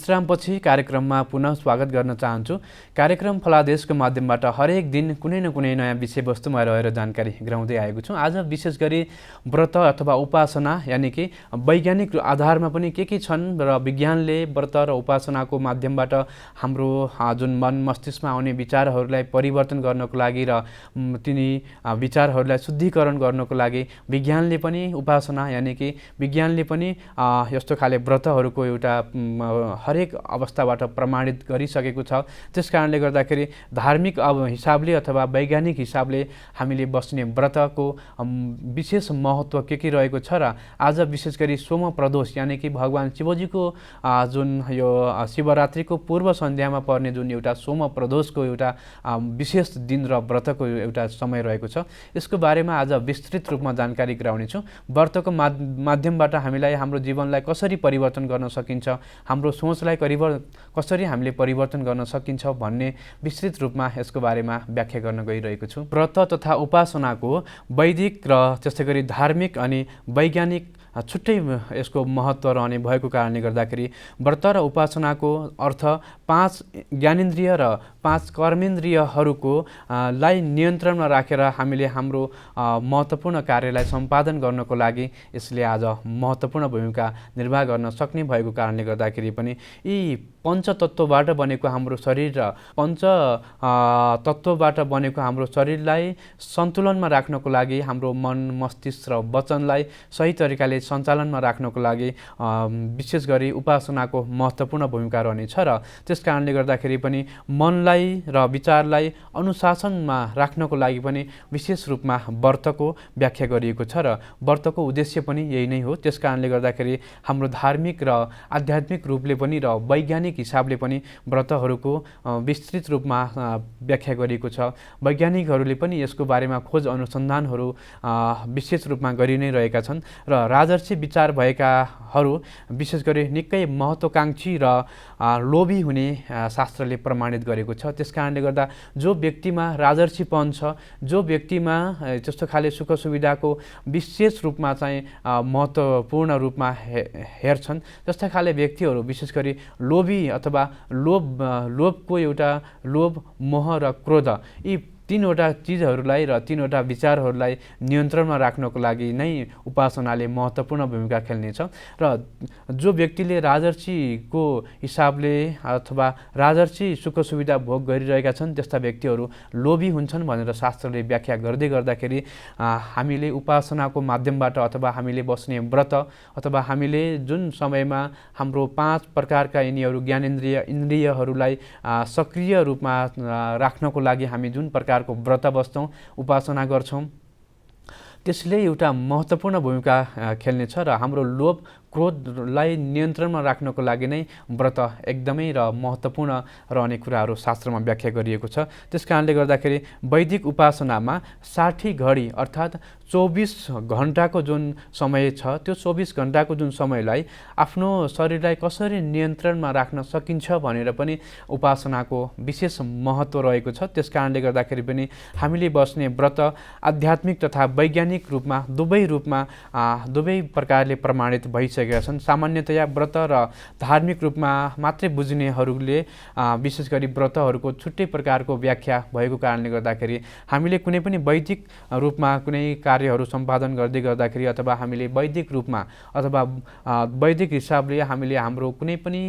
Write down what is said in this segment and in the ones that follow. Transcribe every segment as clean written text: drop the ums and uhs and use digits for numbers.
विश्रामपछि कार्यक्रममा पुनः स्वागत गर्न चाहन्छु। कार्यक्रम फलादेशको माध्यमबाट हरेक दिन कुनै न कुनै नयाँ विषयवस्तुमा रहेर जानकारी गराउँदै आएको छु। आज विशेष गरी व्रत अथवा उपासना यानि कि वैज्ञानिक आधारमा पनि के छन् र विज्ञानले व्रत र उपासनाको माध्यमबाट हाम्रो जुन मन मस्तिष्कमा आउने विचारहरूलाई परिवर्तन गर्नको लागि र तिनी विचारहरूलाई शुद्धिकरण गर्नको लागि विज्ञानले पनि उपासना यानि कि विज्ञानले पनि यस्तो खाले व्रतहरूको एउटा हरेक अवस्थाबाट प्रमाणित गरिसकेको छ। त्यसकारणले गर्दाखेरि धार्मिक हिसाबले अथवा वैज्ञानिक हिसाबले हामीले बस्ने व्रतको विशेष महत्त्व के रहेको छ र आज विशेष गरी सोम प्रदोष यानि कि भगवान शिवजीको जुन यो शिवरात्रिको पूर्व सन्ध्यामा पर्ने जुन एउटा सोम प्रदोषको एउटा विशेष दिन र व्रतको एउटा समय रहेको छ, यसको बारेमा आज विस्तृत रूपमा जानकारी गराउनेछु। व्रतको माध्यमबाट हामीलाई हाम्रो जीवनलाई कसरी परिवर्तन गर्न सकिन्छ, हाम्रो सोचलाई कसरी हामीले परिवर्तन गर्न सकिन्छ भन्ने विस्तृत रूपमा यसको बारेमा व्याख्या गर्न गइरहेको छु। व्रत तथा उपासनाको वैदिक र त्यस्तै गरी धार्मिक अनि वैज्ञानिक छुट्टै यसको महत्त्व रहने भएको कारणले गर्दाखेरि व्रत र उपासनाको अर्थ 5 ज्ञानेन्द्रिय र 5 कर्मेन्द्रियहरूको लाई नियन्त्रणमा राखेर हामीले हाम्रो महत्त्वपूर्ण कार्यलाई सम्पादन गर्नको लागि यसले आज महत्त्वपूर्ण भूमिका निर्वाह गर्न सक्ने भएको कारणले गर्दाखेरि पनि यी पञ्चतत्त्वबाट बनेको हाम्रो शरीर र तत्त्वबाट बनेको हाम्रो शरीरलाई सन्तुलनमा राख्नको लागि हाम्रो मन मस्तिष्क र वचनलाई सही तरिकाले सञ्चालनमा राख्नको लागि विशेष गरी उपासनाको महत्त्वपूर्ण भूमिका रहनेछ र त्यसकारणले गर्दाखेरि पनि मनलाई र विचारलाई अनुशासनमा राख्नको लागि पनि विशेष रूपमा व्रतको व्याख्या गरिएको छ र व्रतको उद्देश्य पनि यही नै हो। त्यसकारणले गर्दाखेरि हाम्रो धार्मिक र आध्यात्मिक रूपले पनि र वैज्ञानिक हिसाबले पनि व्रतहरूको विस्तृत रूपमा व्याख्या गरिएको छ। वैज्ञानिकहरूले पनि यसको बारेमा खोज अनुसन्धानहरू विशेष रूपमा गरि नै रहेका छन् र राजर्षी विचार भएकाहरू विशेष गरी निकै महत्त्वकांक्षी र लोभी हुने शास्त्रले प्रमाणित गरेको छ। त्यसकारणले गर्दा जो व्यक्तिमा राजर्षीपन छ, जो व्यक्तिमा जस्तो खाले सुख सुविधाको विशेष रूपमा चाहिँ महत्त्वपूर्ण रूपमा हेर्छन्, जस्ता खाले व्यक्तिहरू विशेष गरी लोभी अथवा लोभको एउटा लोभ, मोह र क्रोध यी तीनवटा चिजहरूलाई र तीनवटा विचारहरूलाई नियन्त्रणमा राख्नको लागि नै उपासनाले महत्त्वपूर्ण भूमिका खेल्नेछ। र जो व्यक्तिले राजर्षीको हिसाबले अथवा राजर्षी सुख सुविधा भोग गरिरहेका छन् त्यस्ता व्यक्तिहरू लोभी हुन्छन् भनेर शास्त्रले व्याख्या गर्दै गर्दाखेरि हामीले उपासनाको माध्यमबाट अथवा हामीले बस्ने व्रत अथवा हामीले जुन समयमा हाम्रो 5 प्रकारका यिनीहरू इन्द्रियहरूलाई सक्रिय रूपमा राख्नको लागि हामी जुन प्रकारको व्रत बस्छौँ, उपासना गर्छौँ, त्यसले एउटा महत्त्वपूर्ण भूमिका खेल्नेछ र हाम्रो लोभ क्रोधलाई नियन्त्रणमा राख्नको लागि नै व्रत एकदमै र महत्त्वपूर्ण रहने कुराहरू शास्त्रमा व्याख्या गरिएको छ। त्यसकारणले गर्दाखेरि वैदिक उपासनामा 60 घडी अर्थात् 24 घण्टाको जुन समय छ, त्यो 24 घण्टाको जुन समयलाई आफ्नो शरीरलाई कसरी नियन्त्रणमा राख्न सकिन्छ भनेर पनि उपासनाको विशेष महत्त्व रहेको छ। त्यसकारणले गर्दाखेरि पनि हामीले बस्ने व्रत आध्यात्मिक तथा वैज्ञानिक रूपमा दुवै प्रकारले प्रमाणित भइसकेका छन्। सामान्यतया व्रत र धार्मिक रूपमा मात्रै बुझ्नेहरूले विशेष गरी व्रतहरूको छुट्टै प्रकारको व्याख्या भएको कारणले गर्दाखेरि हामीले कुनै पनि वैदिक रूपमा कुनै कार्यहरू सम्पादन गर्दै गर्दाखेरि अथवा हामीले वैदिक रूपमा अथवा वैदिक हिसाबले हामीले हाम्रो कुनै पनि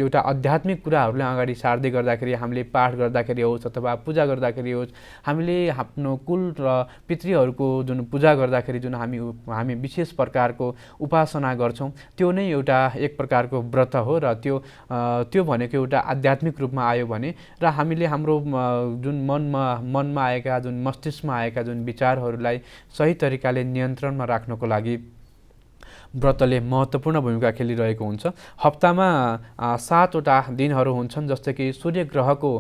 एउटा आध्यात्मिक कुराहरूलाई अगाडि सार्दै गर्दाखेरि हामीले पाठ गर्दाखेरि होस् अथवा पूजा गर्दाखेरि होस्, हामीले आफ्नो कुल र पितृहरूको जुन पूजा गर्दाखेरि जुन हामी विशेष प्रकारको उपासना गर्छौँ, त्यो नै एउटा एक प्रकारको व्रत हो र त्यो भनेको एउटा आध्यात्मिक रूपमा आयो भने र हामीले हाम्रो जुन मनमा आएका जुन मस्तिष्कमा आएका जुन विचारहरूलाई सही तरिकाले नियन्त्रणमा राख्नको लागि व्रतले महत्त्वपूर्ण भूमिका खेलिरहेको हुन्छ। हप्तामा 7 वटा दिनहरू हुन्छन्, जस्तै कि सूर्य ग्रहको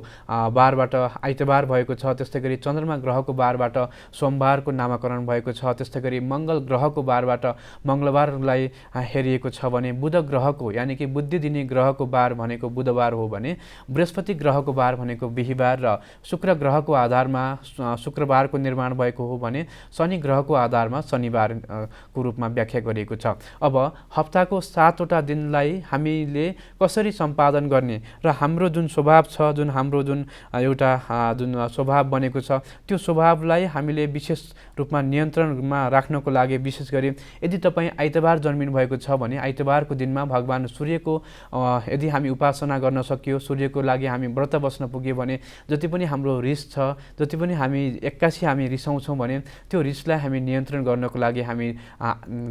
बारबाट आइतबार भएको छ, त्यस्तै गरी चन्द्रमा ग्रहको बारबाट सोमबारको नामाकरण भएको छ, त्यस्तै गरी मङ्गल ग्रहको बारबाट मङ्गलबारलाई हेरिएको छ भने बुध ग्रहको यानि कि बुद्धि दिने ग्रहको बार भनेको बुधबार हो भने बृहस्पति ग्रहको बार भनेको बिहीबार र शुक्र ग्रहको आधारमा शुक्रबारको निर्माण भएको हो भने शनि ग्रहको आधारमा शनिबारको रूपमा व्याख्या गरिएको गरिएको छ। अब हप्ताको 7वटा दिनलाई हामीले कसरी सम्पादन गर्ने र हाम्रो जुन स्वभाव छ, जुन हाम्रो जुन एउटा जुन स्वभाव बनेको छ, त्यो स्वभावलाई हामीले विशेष रूपमा नियन्त्रणमा राख्नको लागि विशेष गरी यदि तपाईँ आइतबार जन्मिनु भएको छ भने आइतबारको दिनमा भगवान सूर्यको यदि हामी उपासना गर्न सकियो, सूर्यको लागि हामी व्रत बस्न पुग्यो भने जति पनि हाम्रो रिस छ, जति पनि हामी एक्कासी हामी रिसाउँछौँ भने त्यो रिसलाई हामी नियन्त्रण गर्नको लागि हामी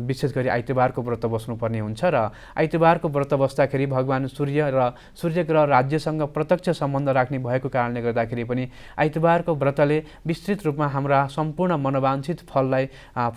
विशेष गरी आइतबारको व्रत बस्नुपर्ने हुन्छ। र आइतबारको व्रत बस्दाखेरि भगवान सूर्य र सूर्यग्रह राज्यसँग प्रत्यक्ष सम्बन्ध राख्ने भएको कारणले गर्दाखेरि पनि आइतबारको व्रतले विस्तृत रूपमा हाम्रा सम्पूर्ण मनोवाञ्छित फललाई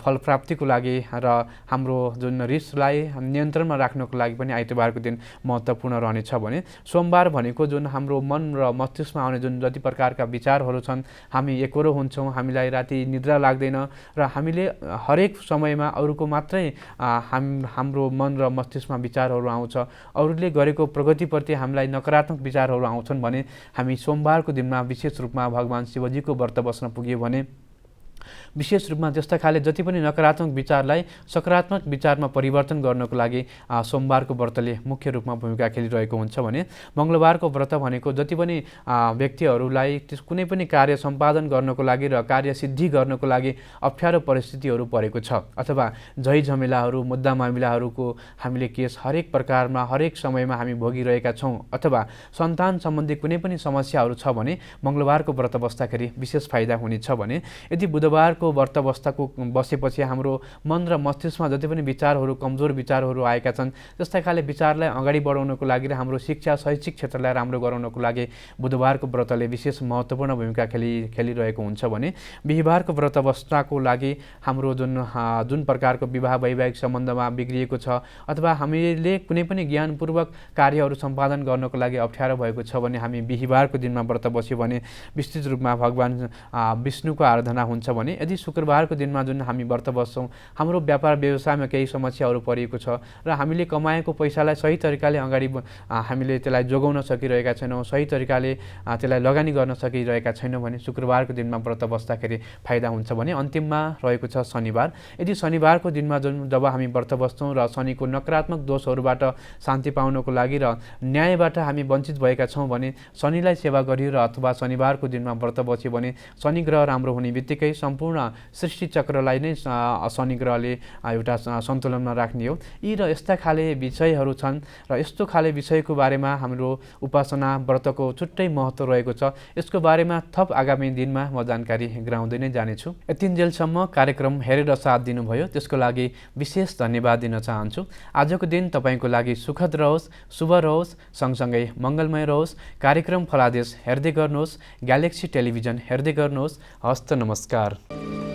फल प्राप्तिको लागि र हाम्रो जुन रिसलाई नियन्त्रणमा राख्नको लागि पनि आइतबारको दिन महत्त्वपूर्ण रहनेछ भने सोमबार भनेको जुन हाम्रो मन र मस्तिष्कमा आउने जुन जति प्रकारका विचारहरू छन्, हामी एकरो हुन्छौँ, हामीलाई राति निद्रा लाग्दैन र हामीले हरेक समयमा अरूको मात्रै हाम्रो मन र मस्तिष्कमा विचारहरू आउँछ, अरूले गरेको प्रगतिप्रति हामीलाई नकारात्मक विचारहरू आउँछन् भने हामी सोमबारको दिनमा विशेष रूपमा भगवान शिवजीको व्रत बस्न पुग्यो भने विशेष रूपमा त्यस्ता खाले जति पनि नकारात्मक विचारलाई सकारात्मक विचारमा परिवर्तन गर्नको लागि सोमबारको व्रतले मुख्य रूपमा भूमिका खेलिरहेको हुन्छ भने मङ्गलबारको व्रत भनेको जति पनि व्यक्तिहरूलाई कुनै पनि कार्य सम्पादन गर्नको लागि र कार्य सिद्धि गर्नको लागि अप्ठ्यारो परिस्थितिहरू परेको छ अथवा झै झमेलाहरू मुद्दा मामिलाहरूको हामीले केस हरेक प्रकारमा हरेक समयमा हामी भोगिरहेका छौँ अथवा सन्तान सम्बन्धी कुनै पनि समस्याहरू छ भने मङ्गलबारको व्रत बस्दाखेरि विशेष फाइदा हुनेछ भने यदि बुधबारको व्रत बसेपछि हाम्रो मन र मस्तिष्कमा जति पनि विचारहरू कमजोर विचारहरू आएका छन् त्यस्ता खाले विचारलाई अगाडि बढाउनको लागि र हाम्रो शिक्षा शैक्षिक क्षेत्रलाई राम्रो गराउनको लागि बुधबारको व्रतले विशेष महत्त्वपूर्ण भूमिका खेलिरहेको हुन्छ भने बिहीबारको व्रत बस्नको लागि हाम्रो जुन प्रकारको विवाह वैवाहिक सम्बन्धमा बिग्रिएको छ अथवा हामीले कुनै पनि ज्ञानपूर्वक कार्यहरू सम्पादन गर्नको लागि अप्ठ्यारो भएको छ भने हामी बिहीबारको दिनमा व्रत बस्यो भने विस्तृत रूपमा भगवान विष्णुको आराधना हुन्छ भने यदि शुक्रबारको दिनमा जुन हामी व्रत बस्छौँ हाम्रो व्यापार व्यवसायमा केही समस्याहरू परेको छ र हामीले कमाएको पैसालाई सही तरिकाले अगाडि हामीले त्यसलाई जोगाउन सकिरहेका छैनौँ, सही तरिकाले त्यसलाई लगानी गर्न सकिरहेका छैनौँ भने शुक्रबारको दिनमा व्रत बस्दाखेरि फाइदा हुन्छ भने अन्तिममा रहेको छ शनिबार। यदि शनिबारको दिनमा जब हामी व्रत बस्छौँ र शनिको नकारात्मक दोषहरूबाट शान्ति पाउनको लागि र न्यायबाट हामी वञ्चित भएका छौँ भने शनिलाई सेवा गरियो र अथवा शनिबारको दिनमा व्रत बस्यो भने शनि ग्रह राम्रो हुने बित्तिकै सम्पूर्ण सृष्टि चक्रलाई नै शनि ग्रहले एउटा सन्तुलनमा राख्ने हो। यी र यस्ता खाले विषयहरू छन् र यस्तो खाले विषयको बारेमा हाम्रो उपासना व्रतको छुट्टै महत्त्व रहेको छ। यसको बारेमा थप आगामी दिनमा म जानकारी गराउँदै नै जानेछु। यतिन्जेलसम्म कार्यक्रम हेरेर साथ दिनुभयो त्यसको लागि विशेष धन्यवाद दिन चाहन्छु। आजको दिन तपाईँको लागि सुखद रहोस्, शुभ रहोस्, सँगसँगै मङ्गलमय रहोस्। कार्यक्रम फलादेश हेर्दै गर्नुहोस्, ग्यालेक्सी टेलिभिजन हेर्दै गर्नुहोस्। हस्त नमस्कार।